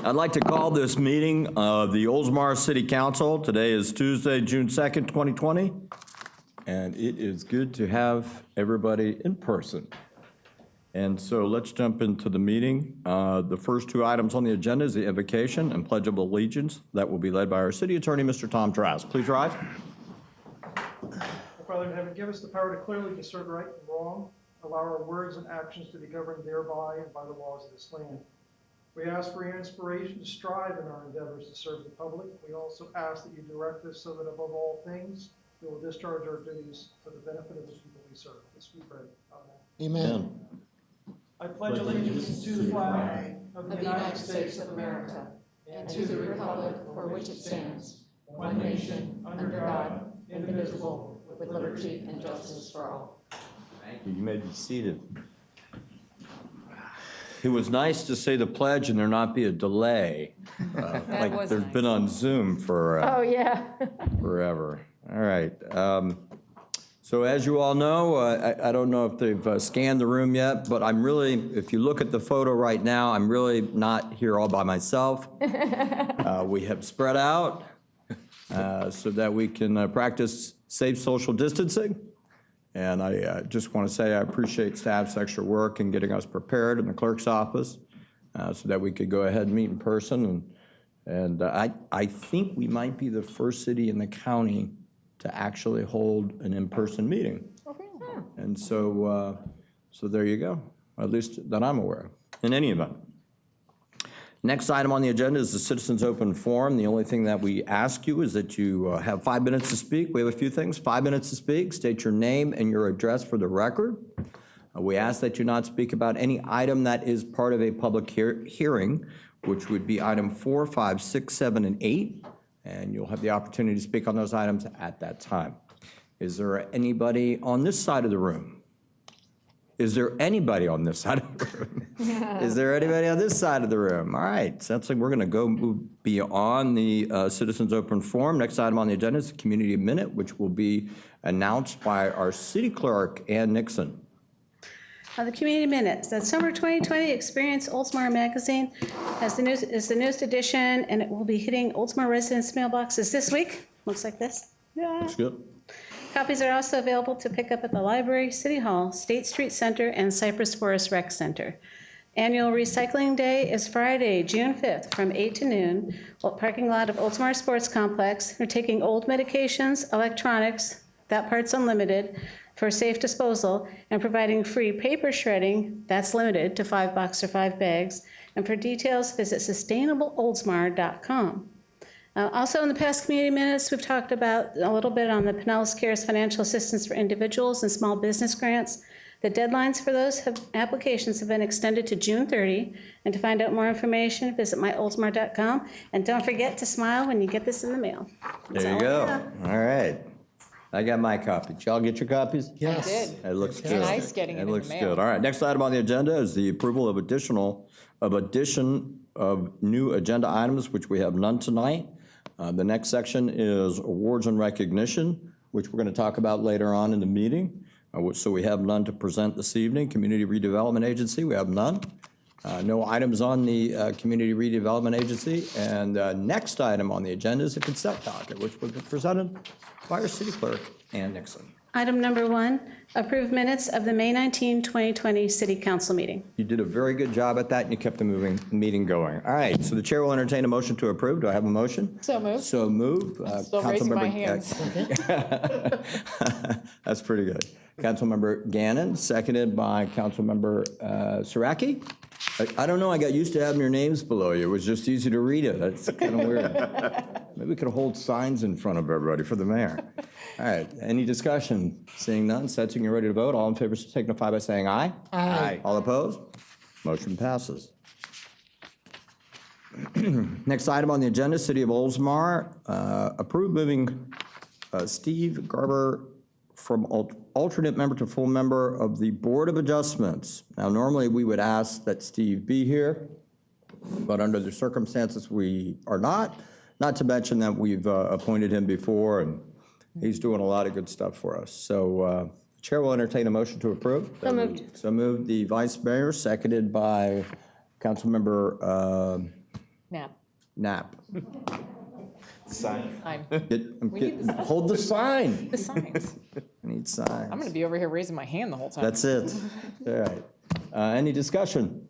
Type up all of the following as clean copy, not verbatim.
I'd like to call this meeting of the Oldsmar City Council. Today is Tuesday, June 2nd, 2020, and it is good to have everybody in person. And so let's jump into the meeting. The first two items on the agenda is the invocation and Pledge of Allegiance. That will be led by our city attorney, Mr. Tom Trask. Please rise. Our Father in heaven, give us the power to clearly discern right from wrong. Allow our words and actions to be governed thereby and by the laws of this land. We ask for your inspiration to strive in our endeavors to serve the public. We also ask that you direct us so that above all things, we will discharge our duties for the benefit of the people we serve. This we pray. Amen. Amen. I pledge allegiance to the flag of the United States of America and to the republic for which it stands, one nation, under God, indivisible, with liberty and justice for all. Thank you. You may be seated. It was nice to say the pledge and there not be a delay, like there's been on Zoom for forever. All right. So as you all know, I don't know if they've scanned the room yet, but I'm really, if you look at the photo right now, I'm really not here all by myself. We have spread out so that we can practice safe social distancing. And I just want to say I appreciate staff's extra work in getting us prepared in the clerk's office so that we could go ahead and meet in person. And I think we might be the first city in the county to actually hold an in-person meeting. And so there you go, at least that I'm aware of, in any event. Next item on the agenda is the Citizens Open Forum. The only thing that we ask you is that you have 5 minutes to speak. We have a few things. 5 minutes to speak. State your name and your address for the record. We ask that you not speak about any item that is part of a public hearing, which would be item 4, 5, 6, 7, and 8. And you'll have the opportunity to speak on those items at that time. Is there anybody on this side of the room? Is there anybody on this side of the room? Is there anybody on this side of the room? All right, sounds like we're going to move beyond the Citizens Open Forum. Next item on the agenda is the Community Minute, which will be announced by our City Clerk, Ann Nixon. The Community Minutes. The Summer 2020 Experience Oldsmar magazine is the newest edition, and it will be hitting Oldsmar residents' mailboxes this week. Looks like this. Yeah. Looks good. Copies are also available to pick up at the library, City Hall, State Street Center, and Cypress Forest Rec Center. Annual Recycling Day is Friday, June 5th from 8 to noon, parking lot of Oldsmar Sports Complex. We're taking old medications, electronics, that part's unlimited, for safe disposal, and providing free paper shredding, that's limited to 5 bucks or 5 bags. And for details, visit sustainableoldsmar.com. Also in the past community minutes, we've talked about a little bit on the Pinellas Cares financial assistance for individuals and small business grants. The deadlines for those applications have been extended to June 30. And to find out more information, visit myoldsmar.com. And don't forget to smile when you get this in the mail. There you go. All right. I got my copy. Did y'all get your copies? Yes. I did. It looks good. It's nice getting it in the looks mail. good. All right, next item on the agenda is the approval of addition of new agenda items, which we have none tonight. The next section is awards and recognition, which we're going to talk about later on in the meeting. So we have none to present this evening. Community Redevelopment Agency, we have none. No items on the Community Redevelopment Agency. And next item on the agenda is the consent docket, which will be presented by our City Clerk, Ann Nixon. Item number 1, approve minutes of the May 19, 2020 City Council meeting. You did a very good job at that, and you kept the meeting going. All right, so the chair will entertain a motion to approve. Do I have a motion? So moved. So moved. Still raising my hands. That's pretty good. Councilmember Gannon, seconded by Councilmember Siraki. I don't know, I got used to having your names below you. It was just easy to read it. That's kind of weird. Maybe we could hold signs in front of everybody for the mayor. All right, any discussion? Seeing none, setting you ready to vote. All in favor signify by saying aye. Aye. All opposed? Motion passes. Next item on the agenda, City of Oldsmar, approve moving Steve Garber from alternate member to full member of the Board of Adjustments. Now, normally we would ask that Steve be here, but under the circumstances we are not. Not to mention that we've appointed him before, and he's doing a lot of good stuff for us. So the chair will entertain a motion to approve. So moved. So moved. The vice mayor, seconded by Councilmember Nap. Sign. Hold the sign. The signs. I need signs. I'm going to be over here raising my hand the whole time. That's it. All right. Any discussion?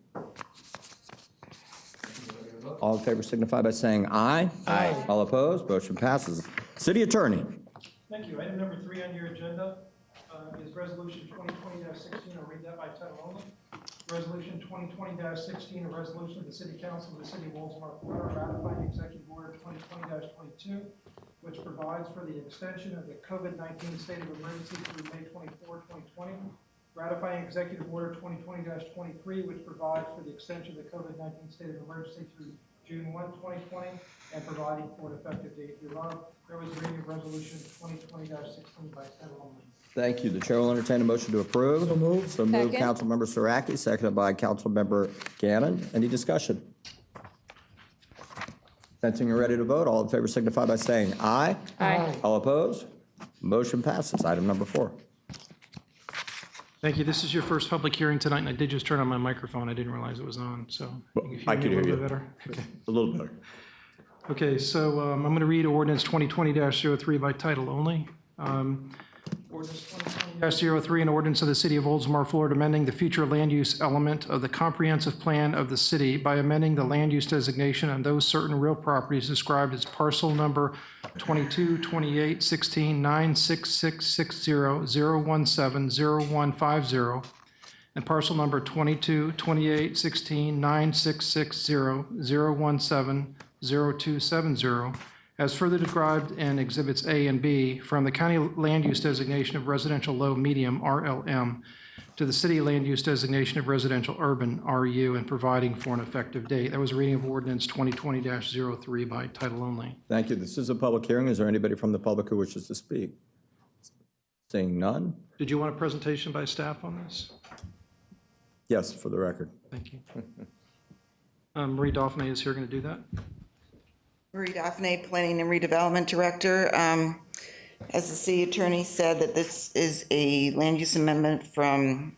All in favor signify by saying aye. Aye. All opposed, motion passes. City Attorney. Thank you. Item number 3 on your agenda is Resolution 2020-16. I'll read that by title only. Resolution 2020-16, a resolution of the City Council of the City of Oldsmar, Florida, ratifying Executive Order 2020-22, which provides for the extension of the COVID-19 state of emergency through May 24, 2020. Ratifying Executive Order 2020-23, which provides for the extension of the COVID-19 state of emergency through June 1, 2020, and providing for an effective date hereof. There was a reading of Resolution 2020-16 by title only. Thank you. The chair will entertain a motion to approve. So moved. So moved, Second. Councilmember Saraki, seconded by Councilmember Gannon. Any discussion? Sensing you're ready to vote, all in favor signify by saying aye. Aye. All opposed? Motion passes. Item number 4. Thank you. This is your first public hearing tonight, and I did just turn on my microphone. I didn't realize it was on, so. Well, you I could me a hear little you. bit better? Okay. A little better. Okay, so I'm going to read Ordinance 2020-03 by title only. Ordinance 2020-03, an ordinance of the City of Oldsmar, Florida, amending the future land use element of the comprehensive plan of the city by amending the land use designation on those certain real properties described as parcel number 22, 28, 16, 96660, 017, 0150, and parcel number 22, 28, 16, 9660, 017, 0270, as further described in Exhibits A and B, from the county land use designation of residential low medium, RLM, to the city land use designation of residential urban, RU, and providing for an effective date. That was a reading of Ordinance 2020-03 by title only. Thank you. This is a public hearing. Is there anybody from the public who wishes to speak? Seeing none? Did you want a presentation by staff on this? Yes, for the record. Thank you. Marie Dauphinay is here going to do that. Marie Dauphinay, Planning and Redevelopment Director. As the city attorney said, that this is a land use amendment from,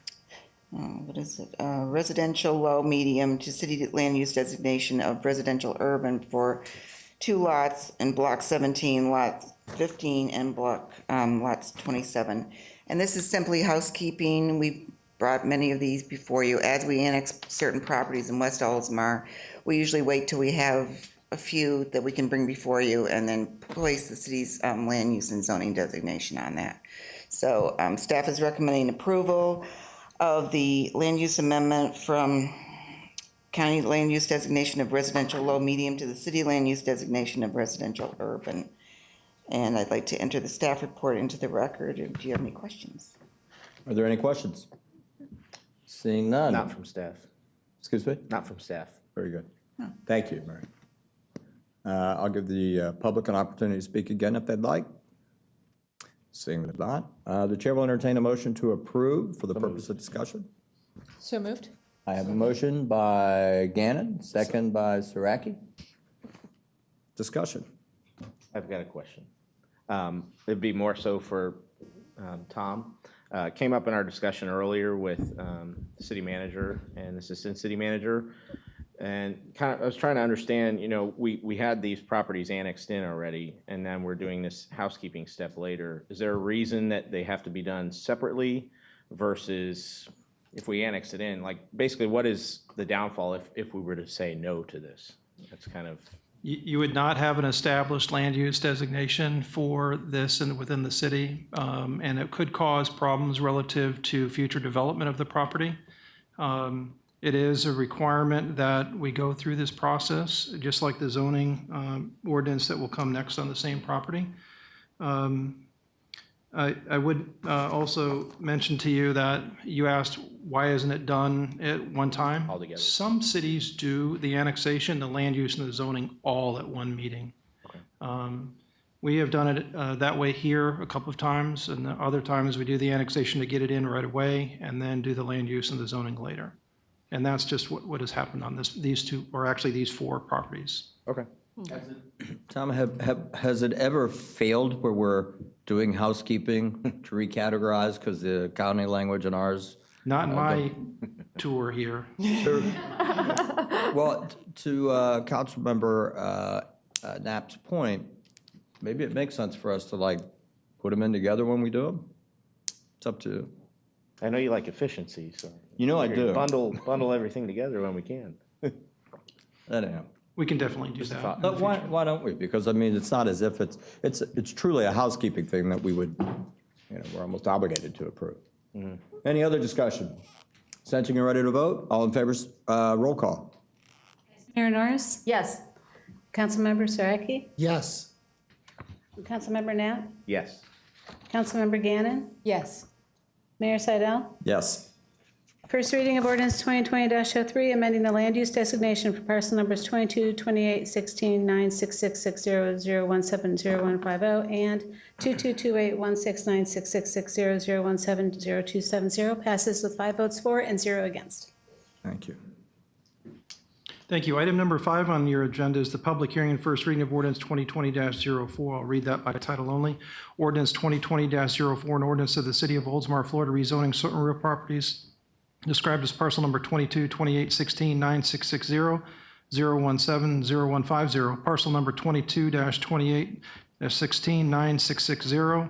residential low medium to city land use designation of residential urban for 2 lots in Block 17, Lot 15, and lots 27. And this is simply housekeeping. We've brought many of these before you. As we annex certain properties in West Oldsmar, we usually wait till we have a few that we can bring before you and then place the city's land use and zoning designation on that. So staff is recommending approval of the land use amendment from county land use designation of residential low medium to the city land use designation of residential urban. And I'd like to enter the staff report into the record. Do you have any questions? Are there any questions? Seeing none. Not from staff. Excuse me? Not from staff. Very good. Thank you, Mary. I'll give the public an opportunity to speak again if they'd like. Seeing that not, the chair will entertain a motion to approve for the purpose of discussion. So moved. I have a motion by Gannon, second by Saraki. Discussion. I've got a question. It'd be more so for Tom. Came up in our discussion earlier with the city manager and assistant city manager. And kind of, I was trying to understand, you know, we had these properties annexed in already, and then we're doing this housekeeping step later. Is there a reason that they have to be done separately versus if we annex it in? Like, basically, what is the downfall if we were to say no to this? That's kind of... You would not have an established land use designation for this within the city, and it could cause problems relative to future development of the property. It is a requirement that we go through this process, just like the zoning ordinance that will come next on the same property. I would also mention to you that you asked, why isn't it done at one time? All together. Some cities do the annexation, the land use, and the zoning all at one meeting. Okay. We have done it that way here a couple of times, and other times we do the annexation to get it in right away, and then do the land use and the zoning later. And that's just what has happened on these two, or actually these 4 properties. Okay. Tom, has it ever failed where we're doing housekeeping to recategorize because the county language and ours? Not in my tour here. Well, to Councilmember Knapp's point, maybe it makes sense for us to like put them in together when we do them. It's up to you. I know you like efficiency, so. You know I do. Bundle everything together when we can. Anyhow. We can definitely do that. But why don't we? Because I mean, it's not as if it's truly a housekeeping thing that we would, we're almost obligated to approve. Any other discussion? Sensing you're ready to vote? All in favor, roll call. Mayor Norris? Yes. Councilmember Saraki? Yes. Councilmember Knapp? Yes. Councilmember Gannon? Yes. Mayor Seidel? Yes. First reading of ordinance 2020-03, amending the land use designation for parcel numbers 22, 28, 16, 9, 6660, 017, 0150, and 2228, 169, 6660, 017, 0270, passes with 5 votes for and 0 against. Thank you. Thank you. Item number 5 on your agenda is the public hearing and first reading of ordinance 2020-04. I'll read that by title only. Ordinance 2020-04, an ordinance of the City of Oldsmar, Florida, rezoning certain real properties described as parcel number 22, 28, 16, 9, 660, 017, 0150, parcel number 22-28, 16, 9, 660,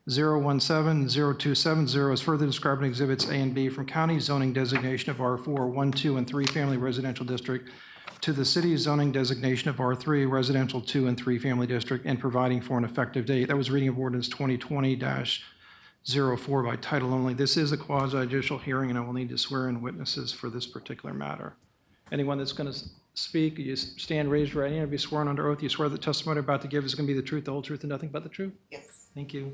017, 0270 is further described in Exhibits A and B from county zoning designation of R4, 1, 2, and 3 family residential district to the city zoning designation of R3 residential 2 and 3 family district and providing for an effective date. That was reading of ordinance 2020-04 by title only. This is a quasi-judicial hearing, and I will need to swear in witnesses for this particular matter. Anyone that's going to speak, you stand, raise your right hand, and be sworn under oath. You swear the testimony you're about to give is going to be the truth, the whole truth, and nothing but the truth? Yes. Thank you.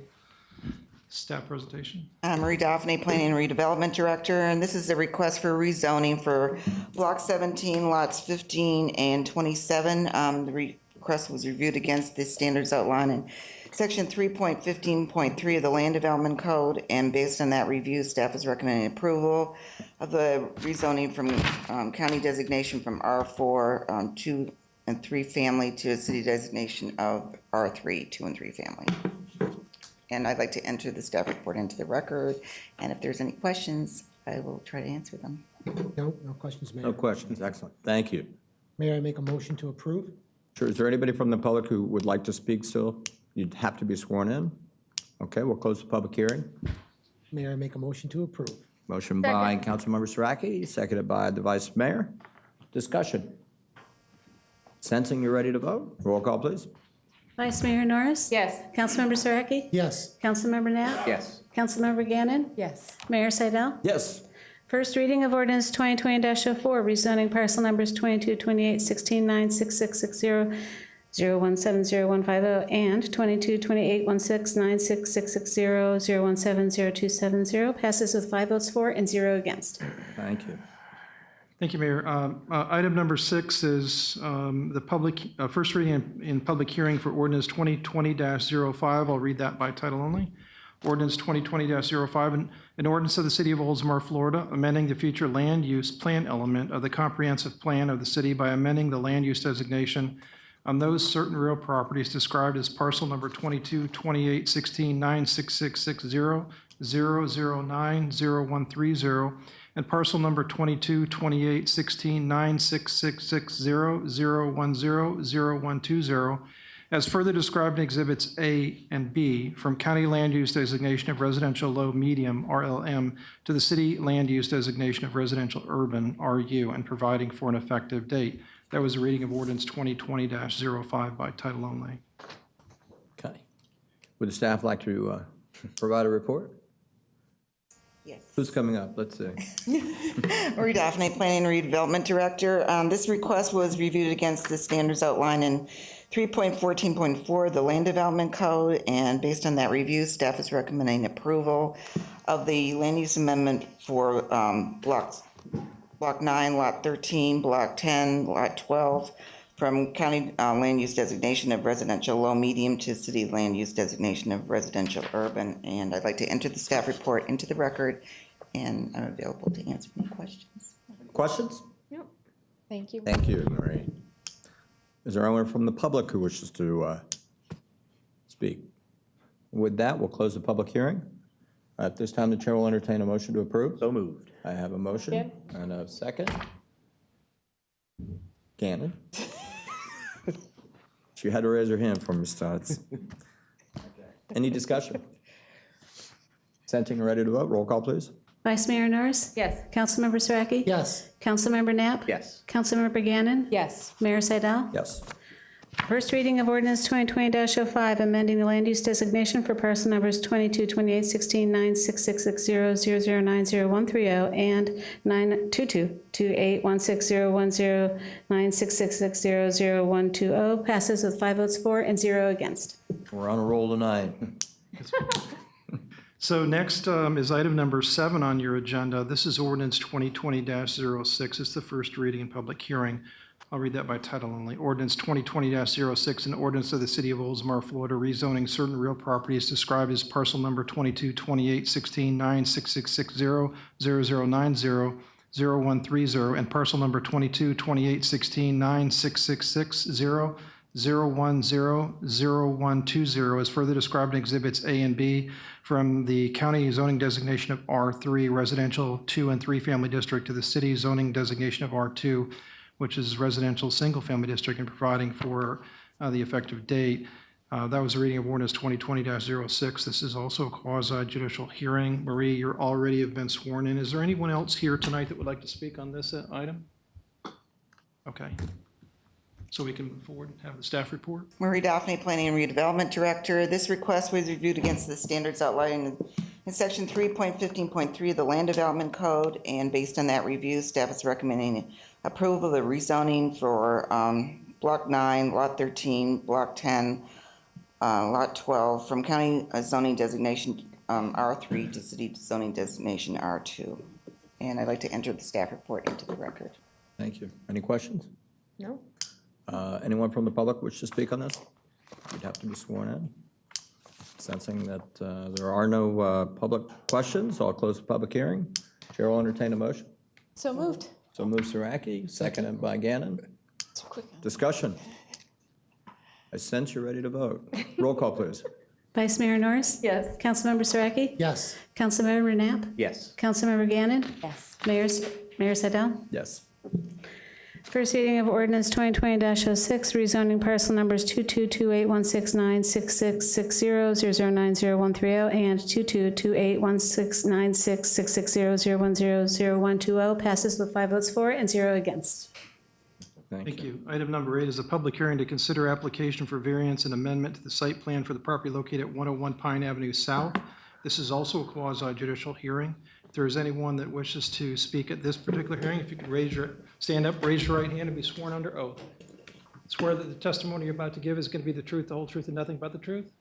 Staff presentation. Marie Daphne, Planning and Redevelopment Director, and this is a request for rezoning for Block 17, lots 15 and 27. The request was reviewed against the standards outlined in Section 3.15.3 of the Land Development Code, and based on that review, staff is recommending approval of the rezoning from county designation from R4, 2 and 3 family to a city designation of R3, 2 and 3 family. And I'd like to enter the staff report into the record, and if there's any questions, I will try to answer them. No questions, Mayor. No questions. Excellent. Thank you. Mayor, I make a motion to approve? Sure. Is there anybody from the public who would like to speak still? You'd have to be sworn in. Okay, we'll close the public hearing. Mayor, I make a motion to approve. Motion by Councilmember Saraki, seconded by the Vice Mayor. Discussion. Sensing you're ready to vote? Roll call, please. Vice Mayor Norris? Yes. Councilmember Saraki? Yes. Councilmember Knapp? Yes. Councilmember Gannon? Yes. Mayor Seidel? Yes. First reading of ordinance 2020-04, rezoning parcel numbers 22, 28, 16, 9, 6660, 017, 0150, and 22, 28, 16, 9, 6660, 017, 0270, passes with 5 votes for and 0 against. Thank you. Thank you, Mayor. Item number 6 is the public, first reading in public hearing for ordinance 2020-05. I'll read that by title only. Ordinance 2020-05, an ordinance of the City of Oldsmar, Florida, amending the future land use plan element of the comprehensive plan of the city by amending the land use designation on those certain real properties described as parcel number 22, 28, 16, 9, 6660, 009, 0130, and parcel number 22, 28, 16, 9, 6660, 010, 0120, as further described in Exhibits A and B from County Land Use Designation of Residential Low Medium, RLM, to the City Land Use Designation of Residential Urban, RU, and providing for an effective date. That was a reading of ordinance 2020-05 by title only. Okay. Would the staff like to provide a report? Yes. Who's coming up? Let's see. Marie Daphne, Planning and Redevelopment Director. This request was reviewed against the standards outlined in 3.14.4 of the Land Development Code, and based on that review, staff is recommending approval of the land use amendment for Block 9, Lot 13, Block 10, Lot 12, from County Land Use Designation of Residential Low Medium to City Land Use Designation of Residential Urban. And I'd like to enter the staff report into the record, and I'm available to answer any questions. Questions? Thank you. Thank you, Marie. Is there anyone from the public who wishes to speak? With that, we'll close the public hearing. At this time, the chair will entertain a motion to approve. So moved. I have a motion and a second. Gannon? She had to raise her hand for Ms. Stotts. Any discussion? Consenting and ready to vote, roll call, please. Vice Mayor Norris? Yes. Councilmember Saraki? Yes. Councilmember Knapp? Yes. Councilmember Gannon? Yes. Mayor Seidel? Yes. First reading of ordinance 2020-05, amending the land use designation for parcel numbers 22, 28, 16, 9, 6, 6, 6, 0, 0, 0, 9, 0, 1, 3, 0, and 9, 2, 2, 2, 8, 1, 6, 0, 1, 0, 9, 6, 6, 6, 0, 0, 1, 2, 0, passes with 5 votes for and 0 against. We're on a roll tonight. So next is item number 7 on your agenda. This is ordinance 2020-06. It's the first reading and public hearing. I'll read that by title only. Ordinance 2020-06, an ordinance of the City of Oldsmar, Florida, rezoning certain real properties described as parcel number 22, 28, 16, 9, 6, 6, 6, 0, 0, 0, 9, 0, 0, 1, 3, 0, and parcel number 22, 28, 16, 9, 6, 6, 6, 0, 0, 1, 0, 0, 1, 2, 0, is further described in Exhibits A and B from the county zoning designation of R3 residential 2 and 3 family district to the city zoning designation of R2, which is residential single-family district, and providing for the effective date. That was a reading of ordinance 2020-06. This is also a quasi-judicial hearing. Marie, you already have been sworn in. Is there anyone else here tonight that would like to speak on this item? Okay. So we can move forward and have the staff report. Marie Daphne, Planning and Redevelopment Director. This request was reviewed against the standards outlined in section 3.15.3 of the Land Development Code, and based on that review, staff is recommending approval of the rezoning for Block 9, Lot 13, Block 10, Lot 12, from county zoning designation R3 to city zoning designation R2. And I'd like to enter the staff report into the record. Thank you. Any questions? No? Anyone from the public wish to speak on this? You'd have to be sworn in. Sensing that there are no public questions, I'll close the public hearing. Chair will entertain a motion. So moved. So moves Saraki, seconded by Gannon. Too quick. Discussion. I sense you're ready to vote. Roll call, please. Vice Mayor Norris? Yes. Councilmember Saraki? Yes. Councilmember Knapp? Yes. Councilmember Gannon? Yes. Mayor Seidel? Yes. First reading of ordinance 2020-06, rezoning parcel numbers 222816966660009010 and 222816966600100120 passes with 5 votes for and 0 against. Thank you. Item number 8 is a public hearing to consider application for variance and amendment to the site plan for the property located at 101 Pine Avenue South. This is also a quasi-judicial hearing. If there is anyone that wishes to speak at this particular hearing, if you could stand up, raise your right hand, and be sworn under oath. Swear that the testimony you're about to give is going to be the truth, the whole truth, and nothing but the truth?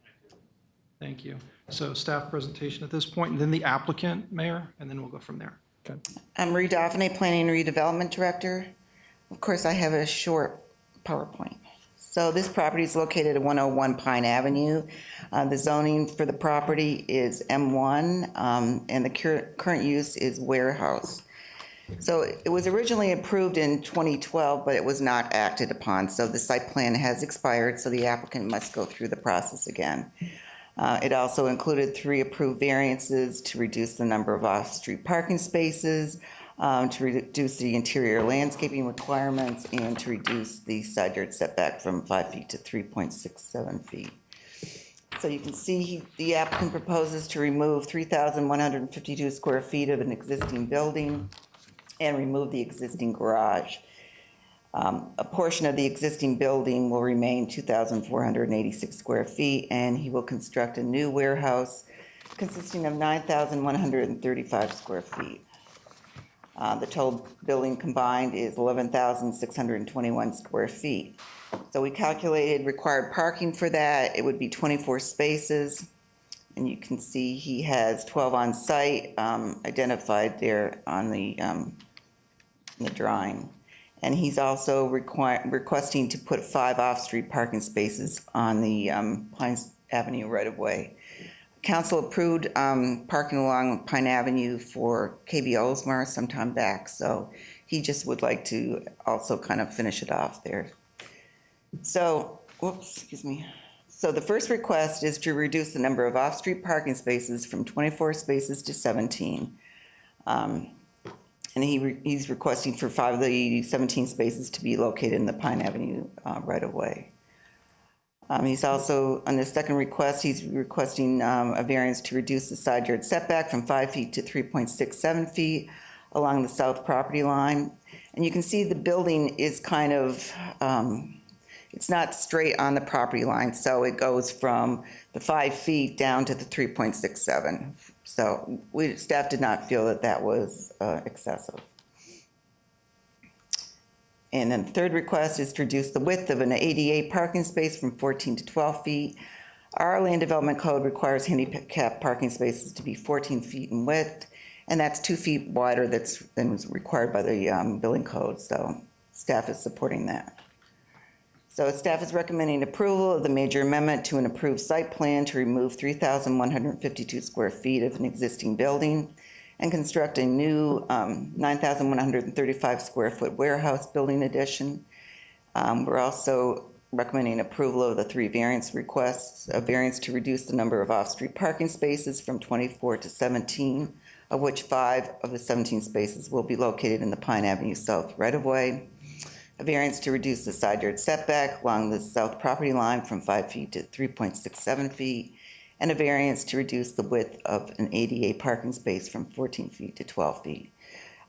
Thank you. So staff presentation at this point, and then the applicant, Mayor, and then we'll go from there. Okay. I'm Marie Daphne, Planning and Redevelopment Director. Of course, I have a short PowerPoint. So this property is located at 101 Pine Avenue. The zoning for the property is M1, and the current use is warehouse. So it was originally approved in 2012, but it was not acted upon. So the site plan has expired, so the applicant must go through the process again. It also included 3 approved variances to reduce the number of off-street parking spaces, to reduce the interior landscaping requirements, and to reduce the side yard setback from 5 feet to 3.67 feet. So you can see the applicant proposes to remove 3,152 square feet of an existing building and remove the existing garage. A portion of the existing building will remain 2,486 square feet, and he will construct a new warehouse consisting of 9,135 square feet. The total building combined is 11,621 square feet. So we calculated required parking for that. It would be 24 spaces. And you can see he has 12 on site, identified there on the drawing. And he's also requesting to put 5 off-street parking spaces on the Pines Avenue right-of-way. Council approved parking along Pine Avenue for KB Oldsmar some time back, so he just would like to also kind of finish it off there. So, whoops, excuse me. So the first request is to reduce the number of off-street parking spaces from 24 spaces to 17. And he's requesting for 5 of the 17 spaces to be located in the Pine Avenue right-of-way. He's also, on the second request, he's requesting a variance to reduce the side yard setback from 5 feet to 3.67 feet along the south property line. And you can see the building is kind of, it's not straight on the property line, so it goes from the 5 feet down to the 3.67. So staff did not feel that that was excessive. And then the third request is to reduce the width of an ADA parking space from 14 to 12 feet. Our land development code requires handicap parking spaces to be 14 feet in width, and that's 2 feet wider than was required by the building code, so staff is supporting that. So staff is recommending approval of the major amendment to an approved site plan to remove 3,152 square feet of an existing building and construct a new 9,135 square foot warehouse building addition. We're also recommending approval of the 3 variance requests, a variance to reduce the number of off-street parking spaces from 24 to 17, of which 5 of the 17 spaces will be located in the Pine Avenue South right-of-way. A variance to reduce the side yard setback along the south property line from 5 feet to 3.67 feet, and a variance to reduce the width of an ADA parking space from 14 feet to 12 feet.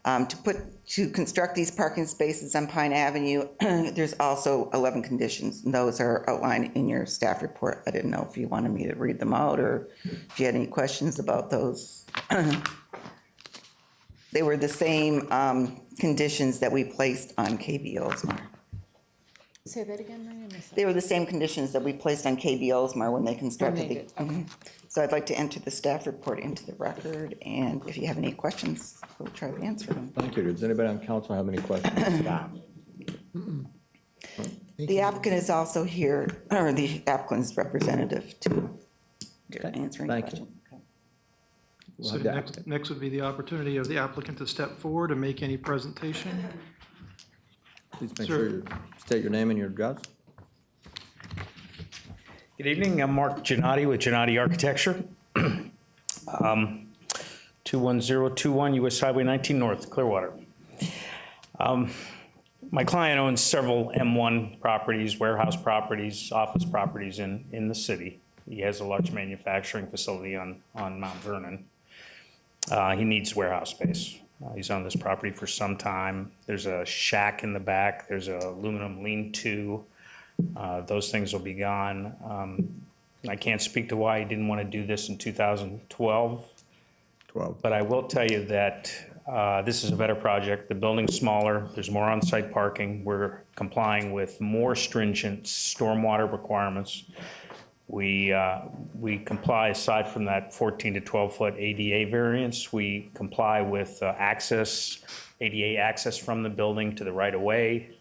To construct these parking spaces on Pine Avenue, there's also 11 conditions, and those are outlined in your staff report. I didn't know if you wanted me to read them out or if you had any questions about those. They were the same conditions that we placed on KB Oldsmar. Say that again, Maria. They were the same conditions that we placed on KB Oldsmar when they constructed the. Okay. So I'd like to enter the staff report into the record, and if you have any questions, we'll try to answer them. Thank you. Does anybody on council have any questions? The applicant is also here, or the applicant's representative to answer any Thank you. questions. We'll So have the applicant. next would be the opportunity of the applicant to step forward and make any presentation. Please make Sir. sure you state your name and your address. Good evening, I'm Mark Gennati with Gennati Architecture. 21021 US Highway 19 North, Clearwater. My client owns several M1 properties, warehouse properties, office properties in the city. He has a large manufacturing facility on Mount Vernon. He needs warehouse space. He's owned this property for some time. There's a shack in the back. There's a aluminum lean-to. Those things will be gone. I can't speak to why he didn't want to do this in 2012, 12. but I will tell you that this is a better project. The building's smaller. There's more on-site parking. We're complying with more stringent stormwater requirements. We comply, aside from that 14 to 12-foot ADA variance, we comply with ADA access from the building to the right-of-way.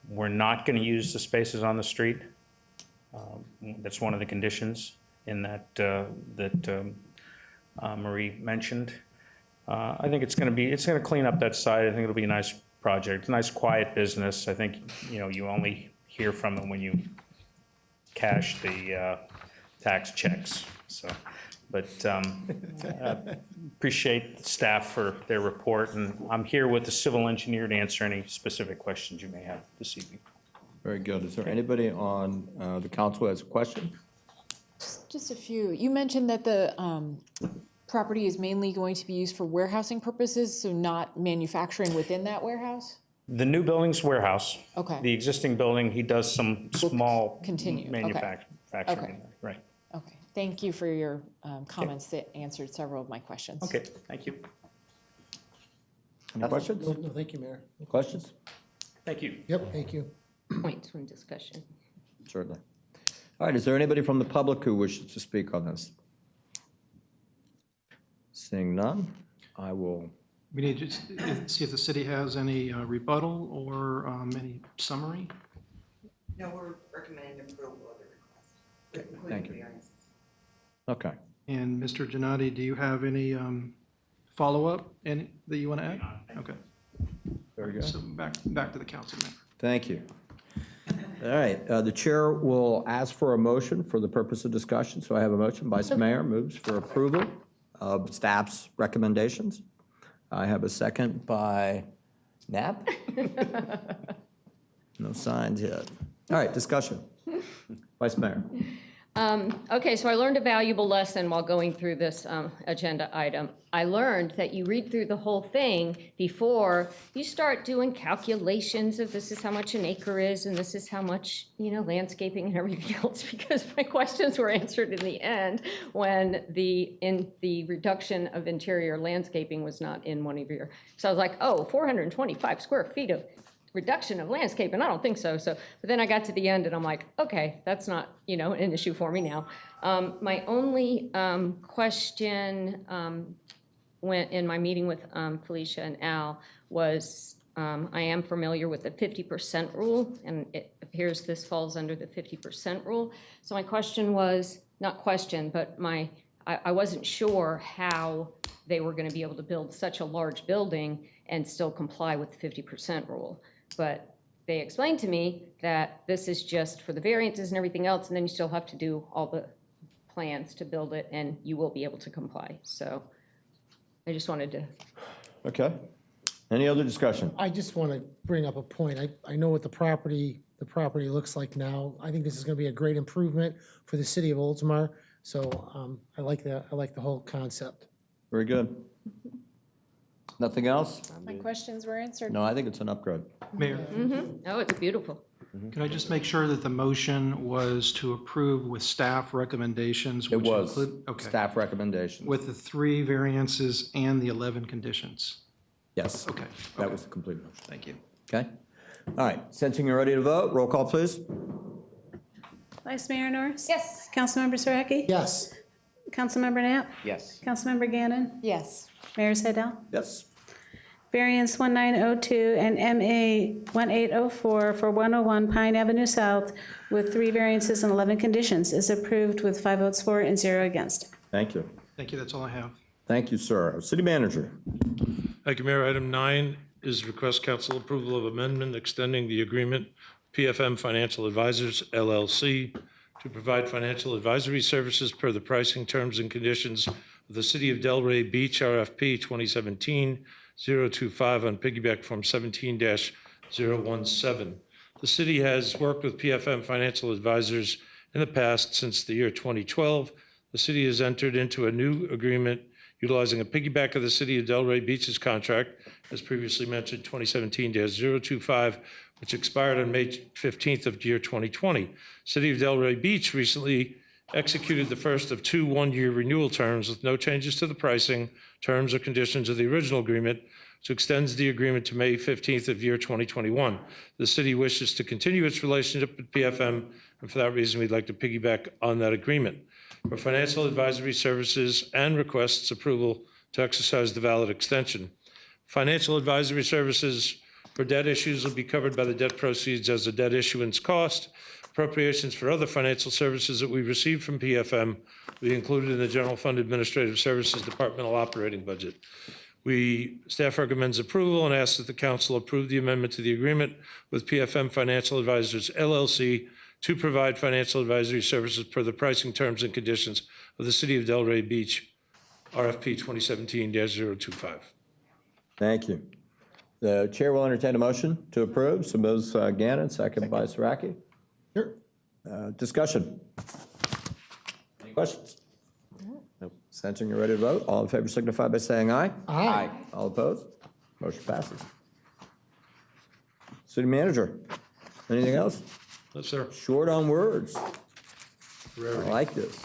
We're not going to use the spaces on the street. That's one of the conditions in that Marie mentioned. I think it's going to clean up that side. I think it'll be a nice project, nice quiet business. I think, you only hear from them when you cash the tax checks. So, but appreciate the staff for their report, and I'm here with the civil engineer to answer any specific questions you may have this evening. Very good. Is there anybody on the council who has a question? Just a few. You mentioned that the property is mainly going to be used for warehousing purposes, so not manufacturing within that warehouse? The new building's warehouse. Okay. The existing building, he does some small continue. Okay. manufacturing. Okay. Right. Okay, thank you for your comments that answered several of my questions. Okay, thank you. Any questions? No, thank you, Mayor. Questions? Thank you. Yep, thank you. Points from discussion. Certainly. All right, is there anybody from the public who wishes to speak on this? Seeing none, I will. We need to see if the city has any rebuttal or any summary. No, we're recommending approval of the request, including Thank you. variances. Okay. And Mr. Gennati, do you have any follow-up that you want to add? Okay. Very good. So back to the council member. Thank you. All right, the chair will ask for a motion for the purpose of discussion. So I have a motion. Vice Mayor moves for approval of staff's recommendations. I have a second by Knapp. No signs yet. All right, discussion. Vice Mayor. Okay, so I learned a valuable lesson while going through this agenda item. I learned that you read through the whole thing before you start doing calculations of this is how much an acre is and this is how much, landscaping and everything else, because my questions were answered in the end when the reduction of interior landscaping was not in one of your, so I was like, 425 square feet of reduction of landscape, and I don't think so. But then I got to the end and I'm like, okay, that's not, an issue for me now. My only question went in my meeting with Felicia and Al was, I am familiar with the 50% rule, and it appears this falls under the 50% rule. So my question was, not question, but I wasn't sure how they were gonna be able to build such a large building and still comply with the 50% rule. But they explained to me that this is just for the variances and everything else, and then you still have to do all the plans to build it, and you will be able to comply. So I just wanted to. Okay. Any other discussion? I just want to bring up a point. I know what the property looks like now. I think this is going to be a great improvement for the city of Oldsmar. So I like that. I like the whole concept. Very good. Nothing else? My questions were answered. No, I think it's an upgrade. Mayor, Oh, it's beautiful. could I just make sure that the motion was to approve with staff recommendations? It which was include- Okay. staff recommendations. With the 3 variances and the 11 conditions? Yes. Okay. That was the complete motion. Thank you. Okay. All right, sensing you're ready to vote, roll call, please. Vice Mayor Norris? Yes. Councilmember Saraki? Yes. Councilmember Knapp? Yes. Councilmember Gannon? Yes. Mayor Seidel? Yes. Variance 1902 and MA 1804 for 101 Pine Avenue South with 3 variances and 11 conditions is approved with 5 votes for and 0 against. Thank you. Thank you, that's all I have. Thank you, sir. City Manager. Thank you, Mayor. Item 9 is request council approval of amendment extending the agreement PFM Financial Advisors LLC to provide financial advisory services per the pricing terms and conditions of the City of Delray Beach RFP 2017-025 on piggyback form 17-017. The city has worked with PFM Financial Advisors in the past. Since the year 2012. The city has entered into a new agreement utilizing a piggyback of the City of Delray Beach's contract, as previously mentioned, 2017-025, which expired on May 15th of year 2020. City of Delray Beach recently executed the first of 2 one-year renewal terms with no changes to the pricing, terms, or conditions of the original agreement, which extends the agreement to May 15th of year 2021. The city wishes to continue its relationship with PFM, and for that reason, we'd like to piggyback on that agreement. For financial advisory services and requests approval to exercise the valid extension. Financial advisory services for debt issues will be covered by the debt proceeds as a debt issuance cost. Appropriations for other financial services that we receive from PFM will be included in the General Fund Administrative Services Departmental Operating Budget. Staff recommends approval and asks that the council approve the amendment to the agreement with PFM Financial Advisors LLC to provide financial advisory services per the pricing terms and conditions of the City of Delray Beach, RFP 2017-025. Thank you. The chair will entertain a motion to approve. So moves Gannon, second by Saraki. Sure. Discussion. Any questions? Nope. Sensing you're ready to vote, all in favor signify by saying aye. Aye. All opposed? Motion passes. City Manager, anything else? Yes, sir. Short on words. I like this.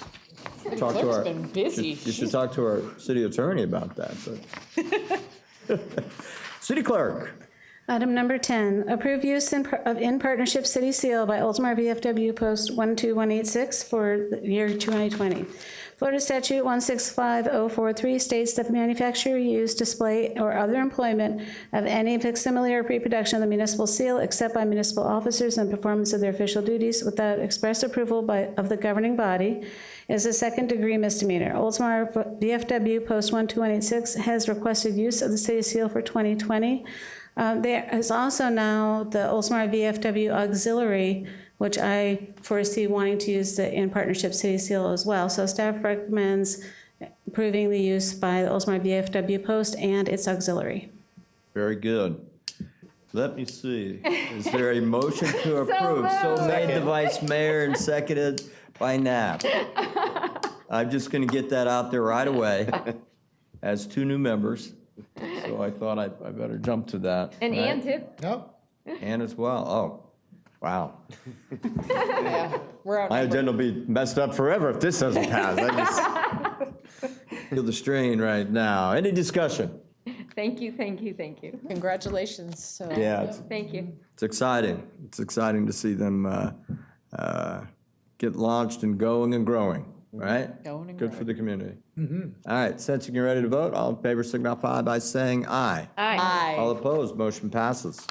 Talk to Clerk's our. been busy. You should talk to our city attorney about that, but. City Clerk. Item number 10, approve use of in-partnership city seal by Oldsmar VFW Post 12186 for the year 2020. Florida Statute 165043 states that the manufacture, use, display, or other employment of any facsimile or reproduction of the municipal seal except by municipal officers in performance of their official duties without express approval of the governing body is a second-degree misdemeanor. Oldsmar VFW Post 12186 has requested use of the city seal for 2020. There is also now the Oldsmar VFW Auxiliary, which I foresee wanting to use the in partnership city seal as well. So staff recommends approving the use by the Oldsmar VFW post and its auxiliary. Very good. Let me see. Is there a motion to approve? So made the vice mayor and seconded by Knapp. I'm just going to get that out there right away as two new members. So I thought I better jump to that. And right? Ann too. Yep. Ann as well. Oh, wow. Yeah, we're out. My agenda will be messed up forever if this doesn't pass. I just feel the strain right now. Any discussion? Thank you, thank you, thank you. Congratulations. So. Yeah, Thank you. it's exciting. It's exciting to see them get launched and going and growing, right? Going and Good for growing. the community. All right, sensing you're ready to vote, all in favor signify by saying aye. Aye. All opposed, motion passes.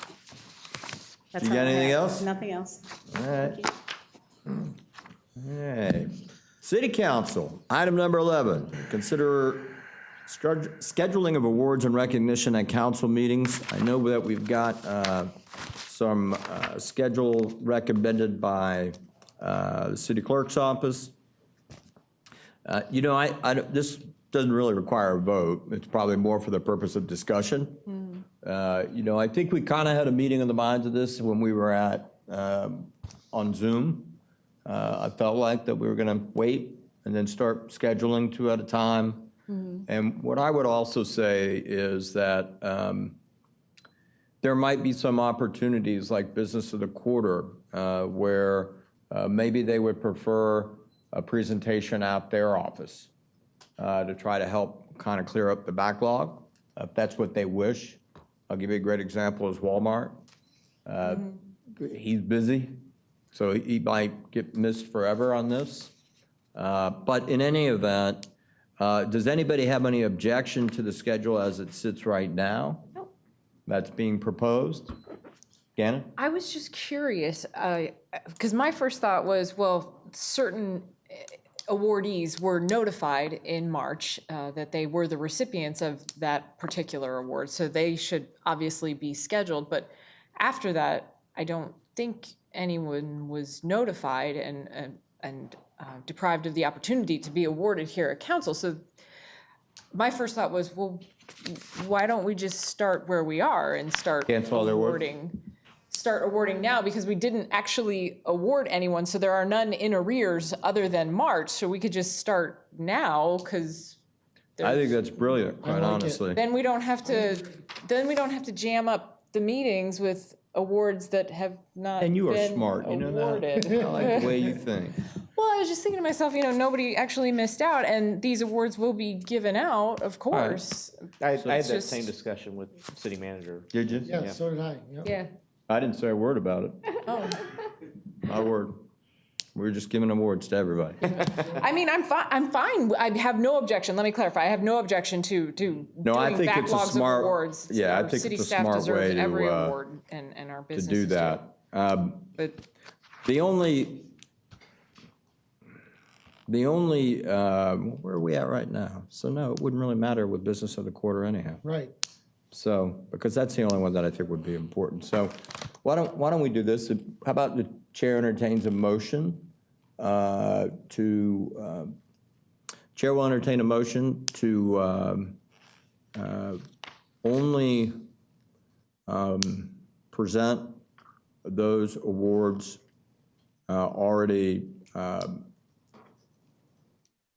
That's You all got I anything have. else? Nothing else. All right. All right. City Council, item number 11, consider scheduling of awards and recognition at council meetings. I know that we've got some schedule recommended by the city clerk's office. You know, this doesn't really require a vote. It's probably more for the purpose of discussion. You know, I think we kind of had a meeting of the minds of this when we were on Zoom. I felt like that we were going to wait and then start scheduling two at a time. And what I would also say is that there might be some opportunities like Business of the Quarter where maybe they would prefer a presentation at their office to try to help kind of clear up the backlog, if that's what they wish. I'll give you a great example is Walmart. He's busy, so he might get missed forever on this. But in any event, does anybody have any objection to the schedule as it sits right now? Nope. That's being proposed? Gannon? I was just curious, because my first thought was, well, certain awardees were notified in March that they were the recipients of that particular award, so they should obviously be scheduled. But after that, I don't think anyone was notified and deprived of the opportunity to be awarded here at council. So my first thought was, well, why don't we just start where we are and start Cancel all their awards? Start awarding now, because we didn't actually award anyone, so there are none in arrears other than March, so we could just start now, because I think that's brilliant, quite like it. honestly. then we don't have to jam up the meetings with awards that have not And you are been smart, you know that? awarded. I like the way you think. Well, I was just thinking to myself, you know, nobody actually missed out, and these awards will be given out, of course. I had that just- same discussion with city manager. Did you? Yeah, so did I. Yep. Yeah. I didn't say a word about it. Oh. Not a word. We were just giving awards to everybody. I mean, I'm fine. I have no objection. Let me clarify. I have no objection to No, I doing think it's a backlogs smart- of awards. yeah, I Our think city it's a staff smart deserves way to, every award, and our To businesses do that. But The only, where are we at right now? So no, it wouldn't really matter with Business of the Quarter anyhow. Right. So, because that's the only one that I think would be important. So why don't we do this? How about the chair entertains a motion chair will entertain a motion to only present those awards already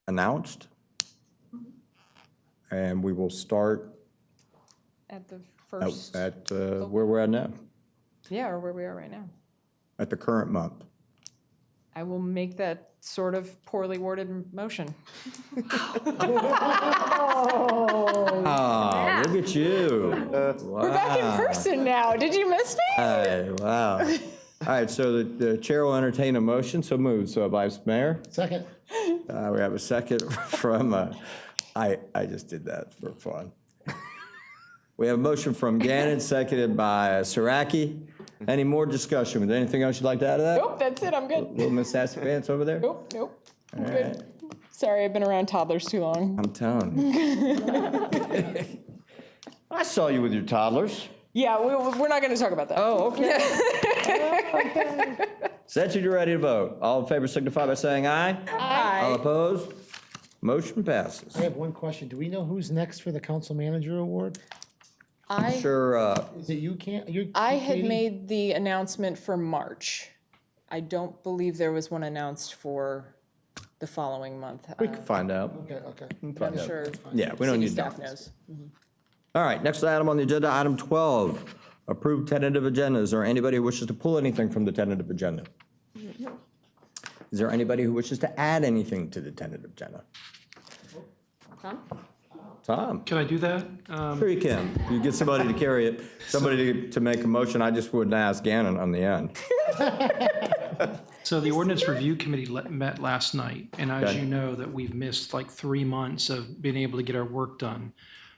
announced. And we will start at the first, at where we're at now, yeah, or where we are right now. at the current month. I will make that sort of poorly worded motion. Ah, look at you. We're back in person now. Did you miss me? Hey, wow. All right, so the chair will entertain a motion, so moved. So Vice Mayor, Second. we have a second from, I just did that for fun. We have a motion from Gannon, seconded by Saraki. Any more discussion? Was there anything else you'd like to add to that? Nope, that's it. I'm good. Little Miss Sassy Pants over there? Nope. I'm All good. right. Sorry, I've been around toddlers too long. I'm telling you. I saw you with your toddlers. Yeah, we're not going to talk about that. Oh, okay. Set you ready to vote. All in favor signify by saying aye. All opposed? Motion passes. I have one question. Do we know who's next for the council manager award? Sure, Is it you, I had Katie? made the announcement for March. I don't believe there was one announced for the following month. we can find out. Okay. I'm sure Yeah, we don't city need staff numbers. knows. All right, next item on the agenda, item 12, approved tentative agenda. Is there anybody who wishes to pull anything from the tentative agenda? Is there anybody who wishes to add anything to the tentative agenda? Tom? Can I do that? Sure you can. You get somebody to carry it, somebody to make a motion. I just wouldn't ask Gannon on the end. So the Ordinance Review Committee met last night, and as Okay. you know, that we've missed like 3 months of being able to get our work done.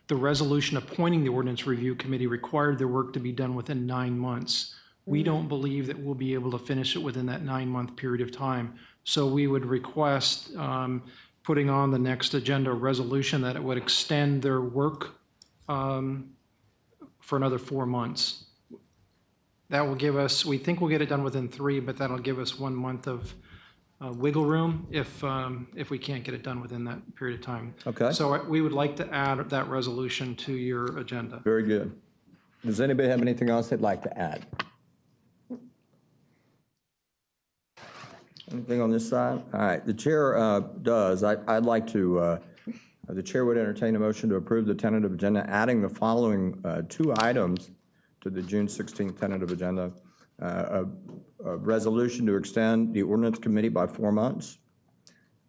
The resolution appointing the Ordinance Review Committee required their work to be done within 9 months. We don't believe that we'll be able to finish it within that 9-month period of time. So we would request putting on the next agenda a resolution that it would extend their work for another 4 months. That will give us, we think we'll get it done within 3, but that'll give us 1 month of wiggle room if we can't get it done within that period of time. Okay. So we would like to add that resolution to your agenda. Very good. Does anybody have anything else they'd like to add? Anything on this side? All right, the chair does. I'd like to, the chair would entertain a motion to approve the tentative agenda, adding the following 2 items to the June 16th tentative agenda. A resolution to extend the ordinance committee by 4 months,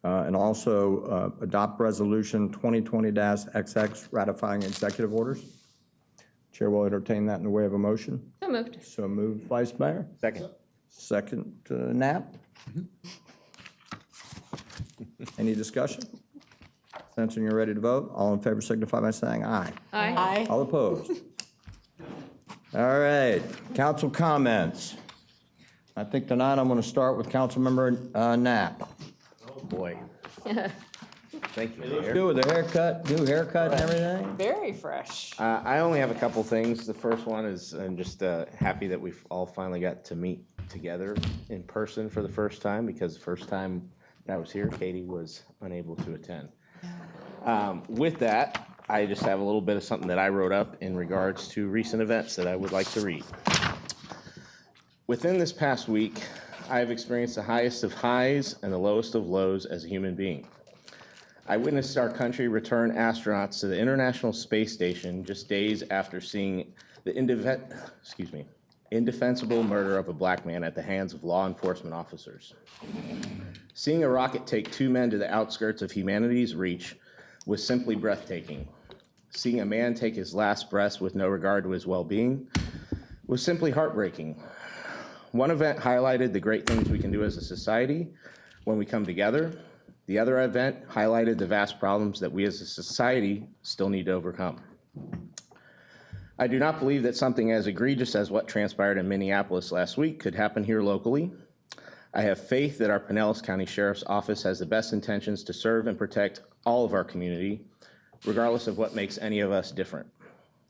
and also adopt resolution 2020-XX ratifying executive orders. Chair will entertain that in the way of a motion. So moved. So moved, Vice Mayor. Second. Second, Knapp. Any discussion? Since you're ready to vote, all in favor signify by saying aye. Aye. All opposed? All right, council comments. I think tonight I'm going to start with Councilmember Knapp. Oh, boy. Thank you, Mayor. Good with the haircut, new haircut and everything? Very fresh. I only have a couple things. The first one is I'm just happy that we've all finally got to meet together in person for the first time, because the first time that I was here, Katie was unable to attend. With that, I just have a little bit of something that I wrote up in regards to recent events that I would like to read. Within this past week, I have experienced the highest of highs and the lowest of lows as a human being. I witnessed our country return astronauts to the International Space Station just days after seeing the indefensible murder of a black man at the hands of law enforcement officers. Seeing a rocket take 2 men to the outskirts of humanity's reach was simply breathtaking. Seeing a man take his last breath with no regard to his well-being was simply heartbreaking. One event highlighted the great things we can do as a society when we come together. The other event highlighted the vast problems that we as a society still need to overcome. I do not believe that something as egregious as what transpired in Minneapolis last week could happen here locally. I have faith that our Pinellas County Sheriff's Office has the best intentions to serve and protect all of our community, regardless of what makes any of us different.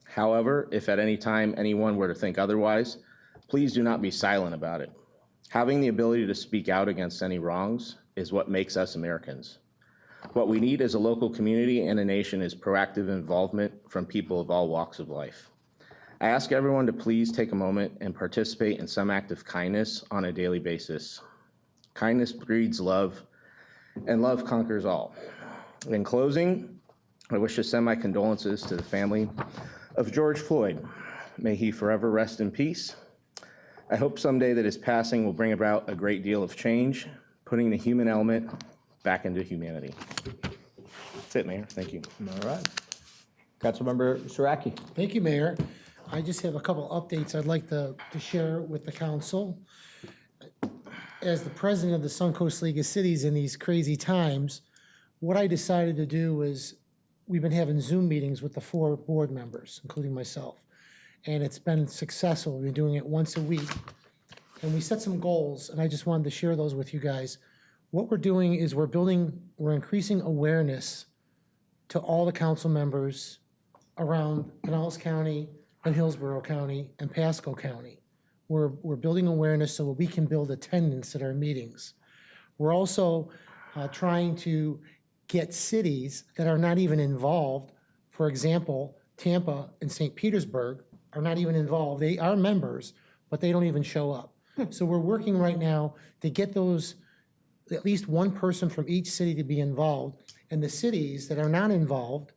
However, if at any time anyone were to think otherwise, please do not be silent about it. Having the ability to speak out against any wrongs is what makes us Americans. What we need as a local community and a nation is proactive involvement from people of all walks of life. I ask everyone to please take a moment and participate in some act of kindness on a daily basis. Kindness breeds love, and love conquers all. In closing, I wish to send my condolences to the family of George Floyd. May he forever rest in peace. I hope someday that his passing will bring about a great deal of change, putting the human element back into humanity. That's it, Mayor. Thank you. All right. Councilmember Saraki. Thank you, Mayor. I just have a couple updates I'd like to share with the council. As the president of the Suncoast League of Cities in these crazy times, what I decided to do was, we've been having Zoom meetings with the 4 board members, including myself, and it's been successful. We've been doing it once a week, and we set some goals, and I just wanted to share those with you guys. What we're doing is we're increasing awareness to all the council members around Pinellas County in Hillsborough County and Pasco County. We're building awareness so we can build attendance at our meetings. We're also trying to get cities that are not even involved. For example, Tampa and St. Petersburg are not even involved. They are members, but they don't even show up. So we're working right now to get those, at least one person from each city to be involved. And the cities that are not involved,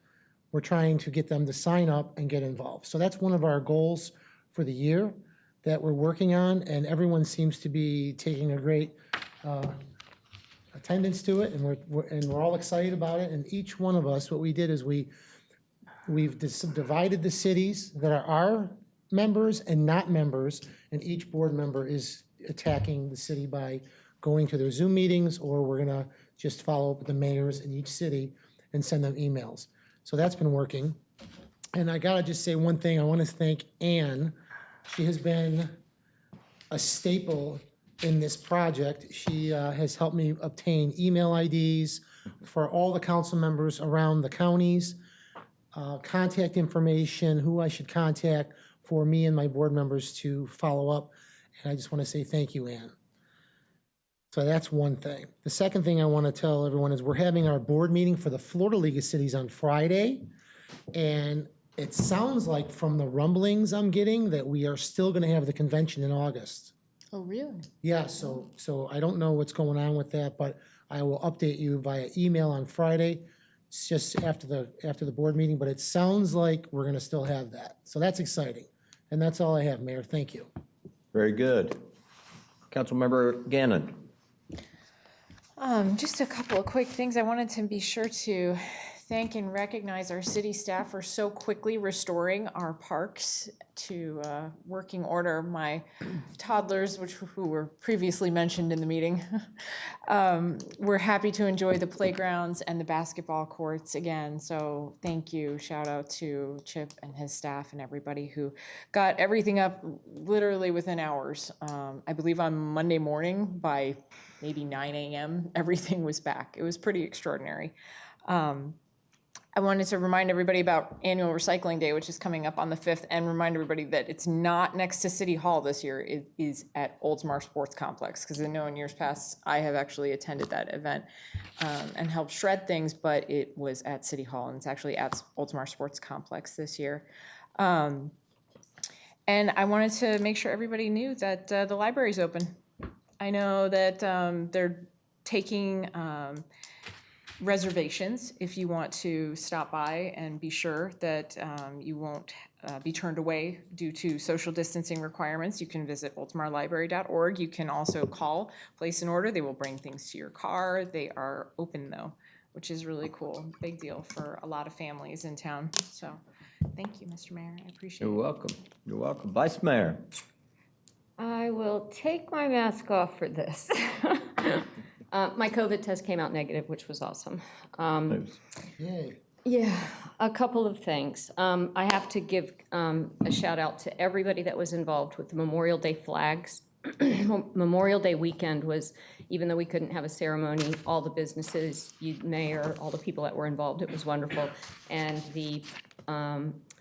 we're trying to get them to sign up and get involved. So that's one of our goals for the year that we're working on, and everyone seems to be taking a great attendance to it, and we're all excited about it. And each one of us, what we did is we've divided the cities that are our members and not members, and each board member is attacking the city by going to their Zoom meetings, or we're gonna just follow up with the mayors in each city and send them emails. So that's been working. And I gotta just say one thing, I wanna thank Ann. She has been a staple in this project. She has helped me obtain email IDs for all the council members around the counties, contact information, who I should contact for me and my board members to follow up. And I just wanna say thank you, Ann. So that's one thing. The second thing I want to tell everyone is we're having our board meeting for the Florida League of Cities on Friday. And it sounds like from the rumblings I'm getting that we are still going to have the convention in August. Oh, really? Yeah, so I don't know what's going on with that, but I will update you via email on Friday. It's just after the board meeting, but it sounds like we're going to still have that. So that's exciting. And that's all I have, Mayor. Thank you. Very good. Councilmember Gannon. Just a couple of quick things. I wanted to be sure to thank and recognize our city staff for so quickly restoring our parks to working order. My toddlers, who were previously mentioned in the meeting, were happy to enjoy the playgrounds and the basketball courts again. So thank you. Shout out to Chip and his staff and everybody who got everything up literally within hours. I believe on Monday morning by maybe 9 a.m., everything was back. It was pretty extraordinary. I wanted to remind everybody about Annual Recycling Day, which is coming up on the 5th, and remind everybody that it's not next to City Hall this year. It is at Oldsmar Sports Complex, because I know in years past, I have actually attended that event and helped shred things, but it was at City Hall, and it's actually at Oldsmar Sports Complex this year. And I wanted to make sure everybody knew that the library's open. I know that they're taking reservations if you want to stop by and be sure that you won't be turned away due to social distancing requirements. You can visit oldsmarlibrary.org. You can also call, place an order. They will bring things to your car. They are open though, which is really cool. Big deal for a lot of families in town. So thank you, Mr. Mayor. I appreciate it. You're welcome. You're welcome. Vice Mayor. I will take my mask off for this. My COVID test came out negative, which was awesome. Yay. Yeah, a couple of things. I have to give a shout out to everybody that was involved with the Memorial Day flags. Memorial Day weekend was, even though we couldn't have a ceremony, all the businesses, mayor, all the people that were involved, it was wonderful. And the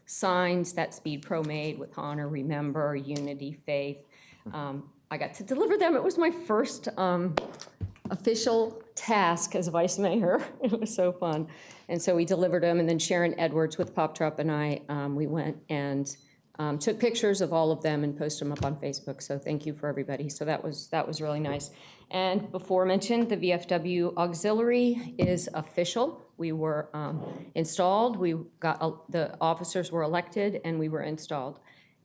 signs that Speed Pro made with honor, remember, unity, faith, I got to deliver them. It was my first official task as vice mayor. It was so fun. And so we delivered them, and then Sharon Edwards with Pop Trop and I, we went and took pictures of all of them and posted them up on Facebook. So thank you for everybody. So that was really nice. And before mentioned, the VFW auxiliary is official. We were installed. We got the officers were elected, and we were installed.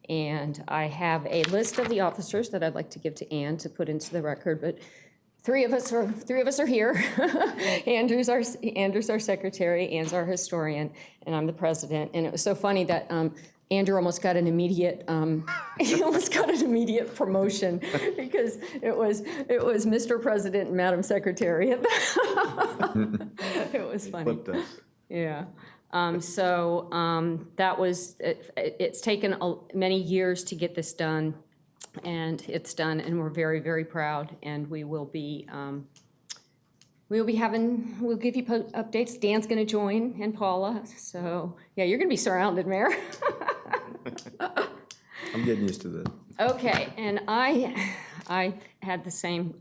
And I have a list of the officers that I'd like to give to Ann to put into the record, but three of us are here. Andrew's our secretary, Ann's our historian, and I'm the president. And it was so funny that Andrew almost got an immediate promotion because it was Mr. President and Madam Secretary. It was funny. Yeah. That was, it's taken many years to get this done, and it's done, and we're very, very proud, and we'll give you updates. Dan's gonna join, and Paula, so, yeah, you're gonna be surrounded, Mayor. I'm getting used to this. Okay, and I had the same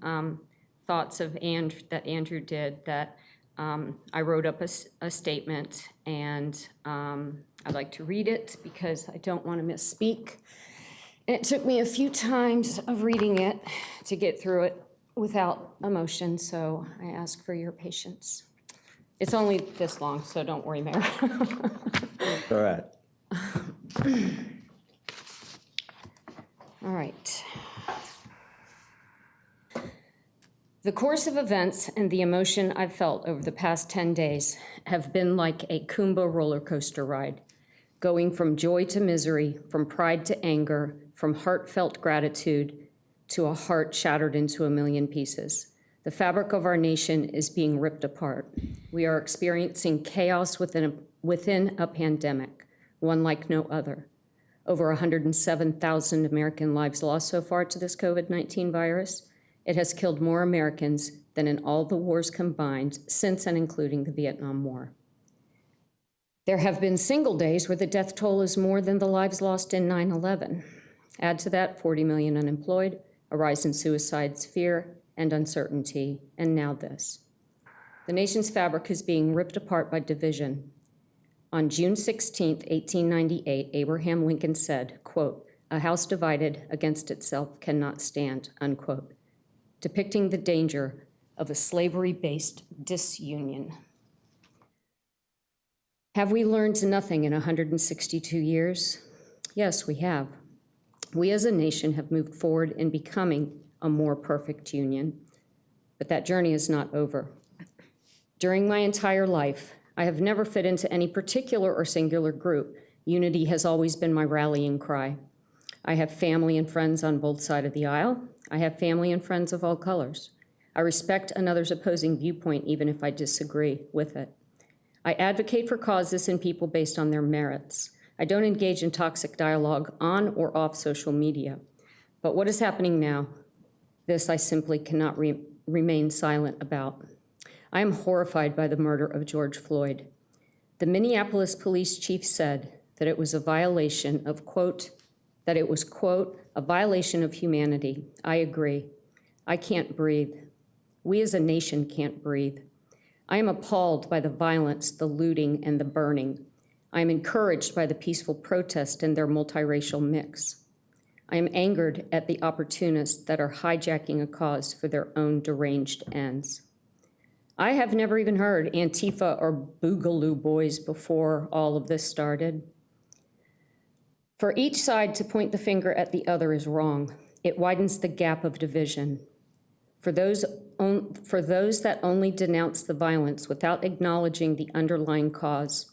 thoughts of that Andrew did, that I wrote up a statement, and I'd like to read it because I don't want to misspeak. And it took me a few times of reading it to get through it without emotion, so I ask for your patience. It's only this long, so don't worry, Mayor. All right. All right. The course of events and the emotion I've felt over the past 10 days have been like a Kumba roller coaster ride, going from joy to misery, from pride to anger, from heartfelt gratitude to a heart shattered into a million pieces. The fabric of our nation is being ripped apart. We are experiencing chaos within a pandemic, one like no other. Over 107,000 American lives lost so far to this COVID-19 virus. It has killed more Americans than in all the wars combined since and including the Vietnam War. There have been single days where the death toll is more than the lives lost in 9/11. Add to that 40 million unemployed, a rise in suicides, fear, and uncertainty, and now this. The nation's fabric is being ripped apart by division. On June 16, 1898, Abraham Lincoln said, quote, "A house divided against itself cannot stand," unquote, depicting the danger of a slavery-based disunion. Have we learned nothing in 162 years? Yes, we have. We as a nation have moved forward in becoming a more perfect union, but that journey is not over. During my entire life, I have never fit into any particular or singular group. Unity has always been my rallying cry. I have family and friends on both sides of the aisle. I have family and friends of all colors. I respect another's opposing viewpoint, even if I disagree with it. I advocate for causes and people based on their merits. I don't engage in toxic dialogue on or off social media. But what is happening now? This I simply cannot remain silent about. I am horrified by the murder of George Floyd. The Minneapolis police chief said that it was a violation of, quote, that it was, quote, a violation of humanity. I agree. I can't breathe. We as a nation can't breathe. I am appalled by the violence, the looting, and the burning. I am encouraged by the peaceful protest and their multiracial mix. I am angered at the opportunists that are hijacking a cause for their own deranged ends. I have never even heard Antifa or Boogaloo Boys before all of this started. For each side to point the finger at the other is wrong. It widens the gap of division. For those that only denounce the violence without acknowledging the underlying cause,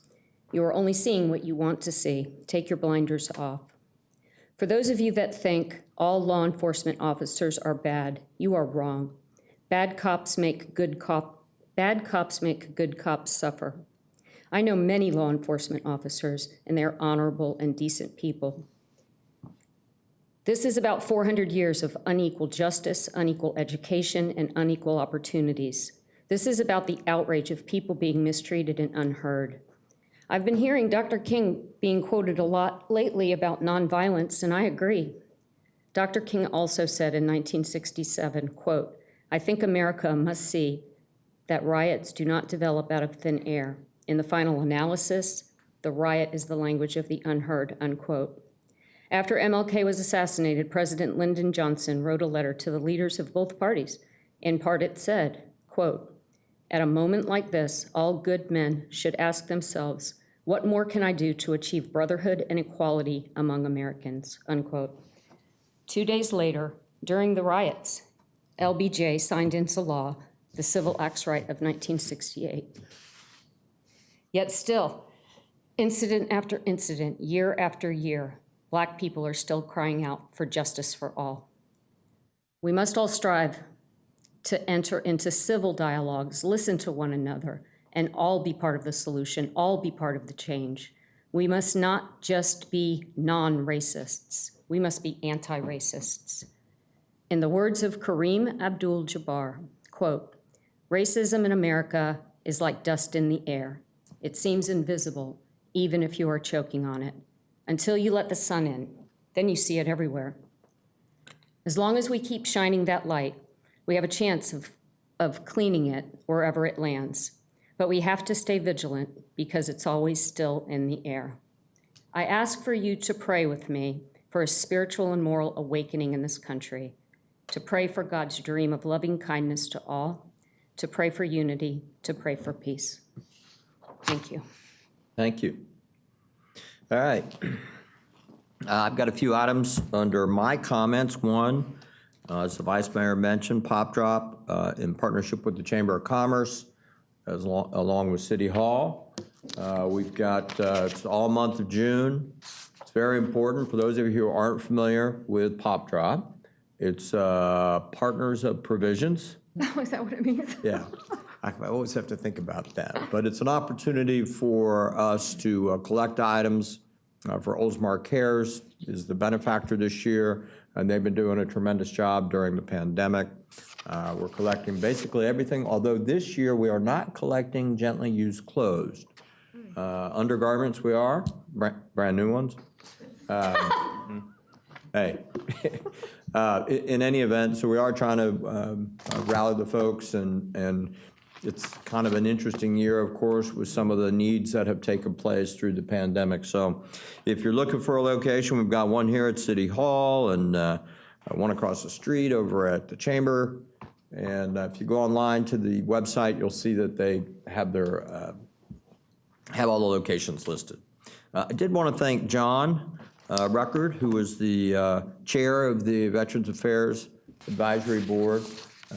you are only seeing what you want to see. Take your blinders off. For those of you that think all law enforcement officers are bad, you are wrong. Bad cops make good cops suffer. I know many law enforcement officers, and they are honorable and decent people. This is about 400 years of unequal justice, unequal education, and unequal opportunities. This is about the outrage of people being mistreated and unheard. I've been hearing Dr. King being quoted a lot lately about nonviolence, and I agree. Dr. King also said in 1967, quote, "I think America must see that riots do not develop out of thin air. In the final analysis, the riot is the language of the unheard," unquote. After MLK was assassinated, President Lyndon Johnson wrote a letter to the leaders of both parties. In part, it said, quote, "At a moment like this, all good men should ask themselves, what more can I do to achieve brotherhood and equality among Americans," unquote. 2 days later, during the riots, LBJ signed into law the Civil Acts Right of 1968. Yet still, incident after incident, year after year, Black people are still crying out for justice for all. We must all strive to enter into civil dialogues, listen to one another, and all be part of the solution, all be part of the change. We must not just be non-racists, we must be anti-racists. In the words of Kareem Abdul-Jabbar, quote, "Racism in America is like dust in the air. It seems invisible, even if you are choking on it. until you let the sun in. Then you see it everywhere. As long as we keep shining that light, we have a chance of cleaning it wherever it lands. But we have to stay vigilant because it's always still in the air. I ask for you to pray with me for a spiritual and moral awakening in this country, to pray for God's dream of loving kindness to all, to pray for unity, to pray for peace. Thank you. Thank you. All right. I've got a few items under my comments. One, as the Vice Mayor mentioned, Pop Drop in partnership with the Chamber of Commerce, along with City Hall. We've got, it's all month of June. It's very important for those of you who aren't familiar with Pop Drop. It's Partners of Provisions. Oh, is that what it means? Yeah, I always have to think about that. But it's an opportunity for us to collect items for Oldsmar Cares is the benefactor this year, and they've been doing a tremendous job during the pandemic. We're collecting basically everything, although this year we are not collecting gently used clothes. Undergarments we are, brand new ones. Hey, in any event, so we are trying to rally the folks, and it's kind of an interesting year, of course, with some of the needs that have taken place through the pandemic. So if you're looking for a location, we've got one here at City Hall and one across the street over at the Chamber. And if you go online to the website, you'll see that they have their have all the locations listed. I did want to thank John Ruckert, who is the chair of the Veterans Affairs Advisory Board,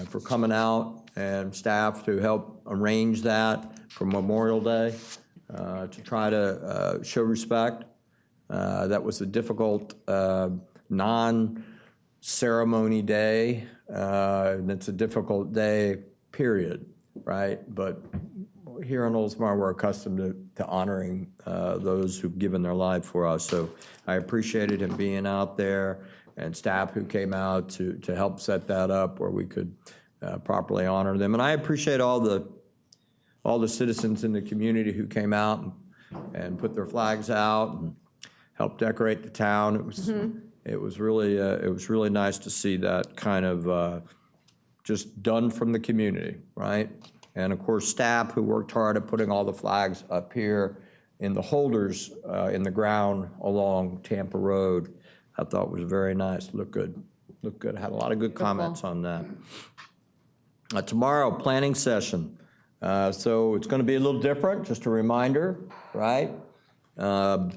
for coming out, and staff to help arrange that for Memorial Day, to try to show respect. That was a difficult non-ceremony day, and it's a difficult day, period, right? But here in Oldsmar, we're accustomed to honoring those who've given their life for us. So I appreciated him being out there, and staff who came out to help set that up where we could properly honor them. And I appreciate all the citizens in the community who came out and put their flags out and helped decorate the town. It was really nice to see that kind of just done from the community, right? And of course, staff who worked hard at putting all the flags up here in the holders in the ground along Tampa Road, I thought was very nice. Looked good. I had a lot of good comments on that. Tomorrow, planning session. So it's going to be a little different, just a reminder, right? We're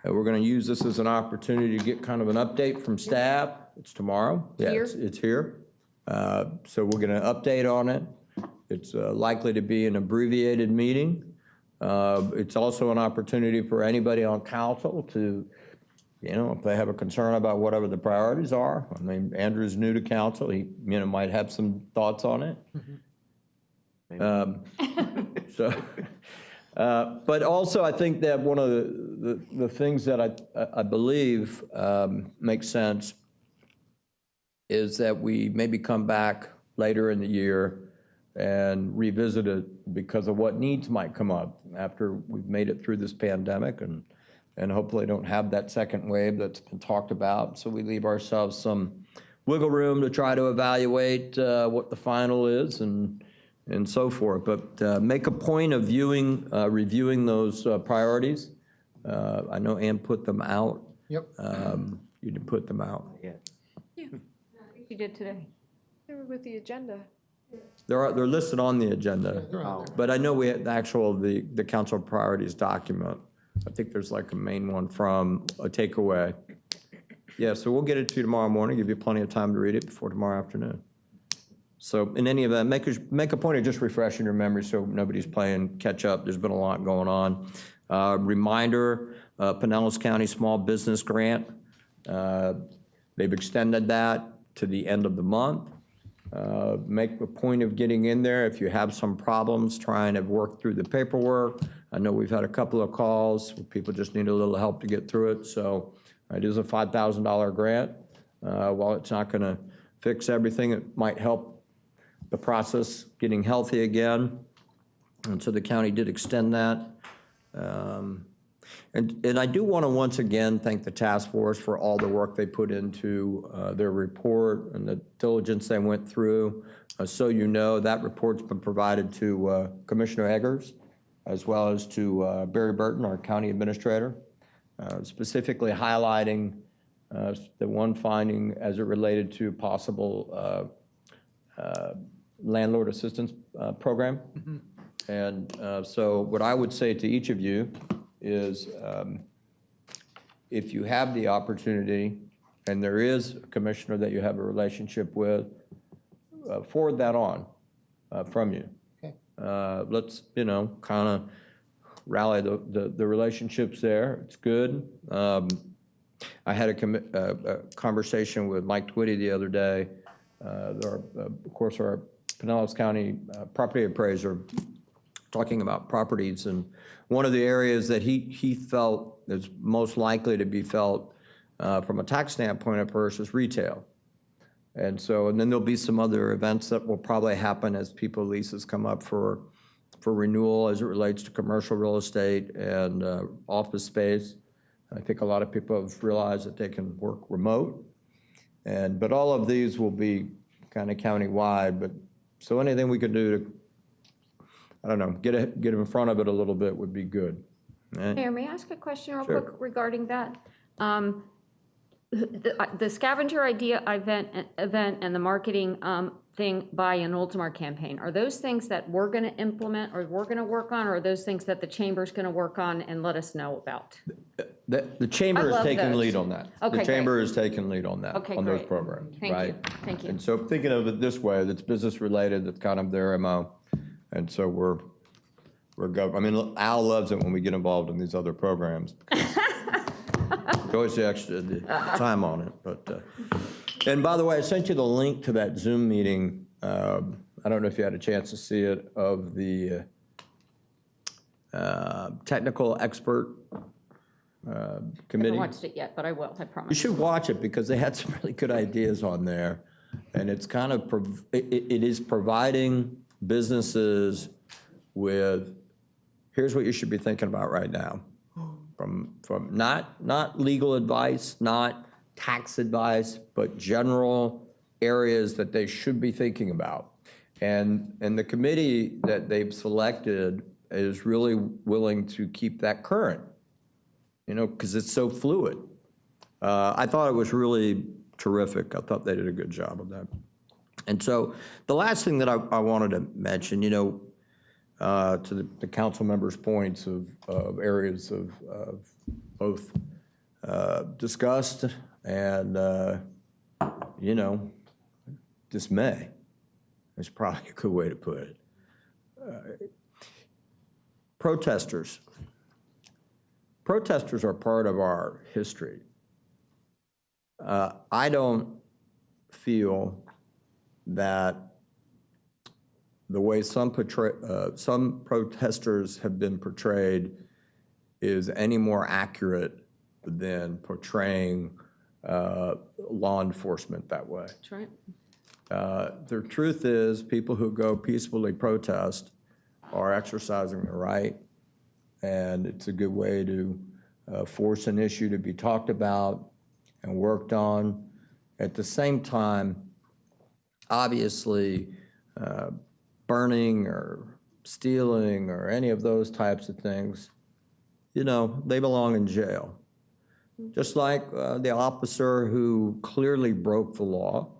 going to use this as an opportunity to get kind of an update from staff. It's tomorrow. Yeah, Here? it's here. So we're going to update on it. It's likely to be an abbreviated meeting. It's also an opportunity for anybody on council to, if they have a concern about whatever the priorities are. I mean, Andrew's new to council. He, might have some thoughts on it. But also, I think that one of the things that I believe makes sense is that we maybe come back later in the year and revisit it because of what needs might come up after we've made it through this pandemic and hopefully don't have that second wave that's been talked about. So we leave ourselves some wiggle room to try to evaluate what the final is and so forth. But make a point of reviewing those priorities. I know Ann put them out. Yep. You didn't put them out. Yeah. You did today. They were with the agenda. They're listed on the agenda. They're on there. But I know we had the council priorities document. I think there's like a main one from a takeaway. Yeah, so we'll get it to you tomorrow morning, give you plenty of time to read it before tomorrow afternoon. So in any event, make a point of just refreshing your memory so nobody's playing catch up. There's been a lot going on. Reminder, Pinellas County Small Business Grant. They've extended that to the end of the month. Make a point of getting in there if you have some problems trying to work through the paperwork. I know we've had a couple of calls where people just need a little help to get through it. So it is a $5,000 grant. While it's not going to fix everything, it might help the process getting healthy again. And so the county did extend that. And I do want to once again thank the task force for all the work they put into their report and the diligence they went through. So you know, that report's been provided to Commissioner Eggers, as well as to Barry Burton, our county administrator, specifically highlighting the one finding as it related to possible landlord assistance program. And so what I would say to each of you is if you have the opportunity and there is a commissioner that you have a relationship with, forward that on from you. Okay. Let's, kind of rally the relationships there. It's good. I had a conversation with Mike Twitty the other day, of course, our Pinellas County property appraiser, talking about properties, and one of the areas that he felt is most likely to be felt from a tax standpoint at first is retail. And then there'll be some other events that will probably happen as people leases come up for renewal as it relates to commercial real estate and office space. I think a lot of people have realized that they can work remote, but all of these will be kind of countywide. But so anything we could do to, I don't know, get in front of it a little bit would be good. Mayor, may I ask a question real Sure. quick regarding that? The scavenger idea event and the marketing thing by an Oldsmar campaign, are those things that we're going to implement or we're going to work on, or are those things that the chamber's going to work on and let us know about? The chamber I is love taking those. lead on that. Okay, The chamber great. is taking lead on that, Okay, on those great. programs, Thank you. right? Thank you. And so thinking of it this way, that's business related, that's kind of their MO. And so we're Al loves it when we get involved in these other programs. We always the extra time on it, but, and by the way, I sent you the link to that Zoom meeting. I don't know if you had a chance to see it, of the technical expert I committee. haven't watched it yet, but I will, I You promise. should watch it because they had some really good ideas on there. And it's kind of, it is providing businesses with, here's what you should be thinking about right now. From not legal advice, not tax advice, but general areas that they should be thinking about. And the committee that they've selected is really willing to keep that current, because it's so fluid. I thought it was really terrific. I thought they did a good job of that. And so the last thing that I wanted to mention, to the council members' points of areas of both disgust and, dismay is probably a good way to put it. Protesters. Protesters are part of our history. I don't feel that the way some protesters have been portrayed is any more accurate than portraying law enforcement that way. That's right. The truth is, people who go peacefully protest are exercising their right, and it's a good way to force an issue to be talked about and worked on. At the same time, obviously, burning or stealing or any of those types of things, they belong in jail. Just like the officer who clearly broke the law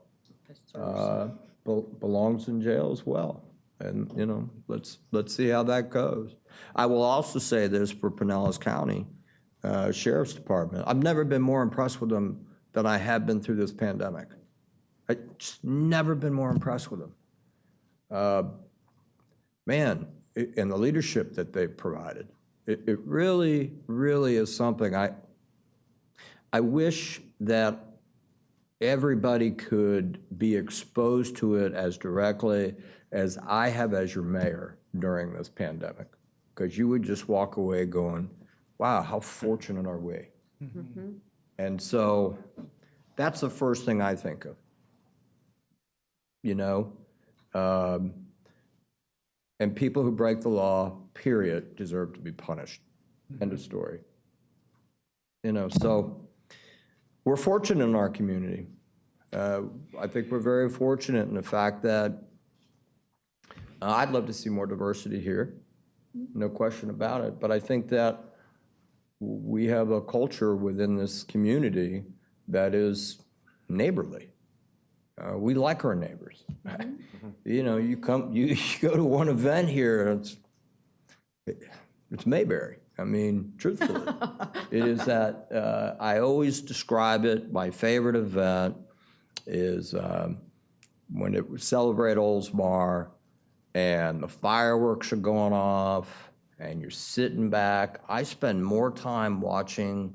belongs in jail as well. And, let's see how that goes. I will also say this for Pinellas County Sheriff's Department. I've never been more impressed with them than I have been through this pandemic. I've just never been more impressed with them. And the leadership that they've provided, it really, really is something. I wish that everybody could be exposed to it as directly as I have as your mayor during this pandemic, because you would just walk away going, wow, how fortunate are we? Mm-hmm. And so that's the first thing I think of, and people who break the law, period, deserve to be punished. End of story. So we're fortunate in our community. I think we're very fortunate in the fact that I'd love to see more diversity here, no question about it. But I think that we have a culture within this community that is neighborly. We like our neighbors. You go to one event here, and it's Mayberry. I mean, truthfully, it is that, I always describe it, my favorite event is when it would celebrate Oldsmar and the fireworks are going off and you're sitting back. I spend more time watching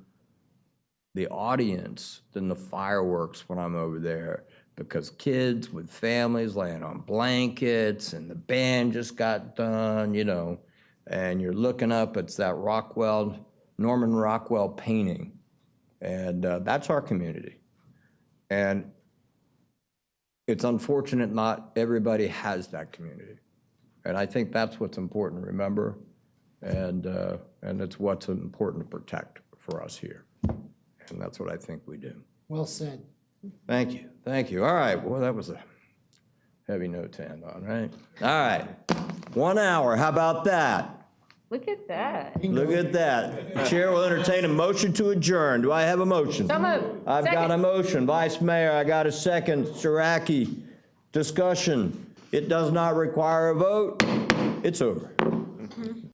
the audience than the fireworks when I'm over there, because kids with families laying on blankets and the band just got done, and you're looking up, it's that Norman Rockwell painting. And that's our community. And it's unfortunate not everybody has that community. And I think that's what's important to remember. And it's what's important to protect for us here. And that's what I think we do. Well said. Thank you, thank you. All right, well, that was a heavy note to end on, right? All right, 1 hour, how about that? Look at that. Look at that. Chair will entertain a motion to adjourn. Do I have a motion? So moved. I've got a Second. motion. Vice Mayor, I got a second. Siraki, discussion. It does not require a vote. It's over.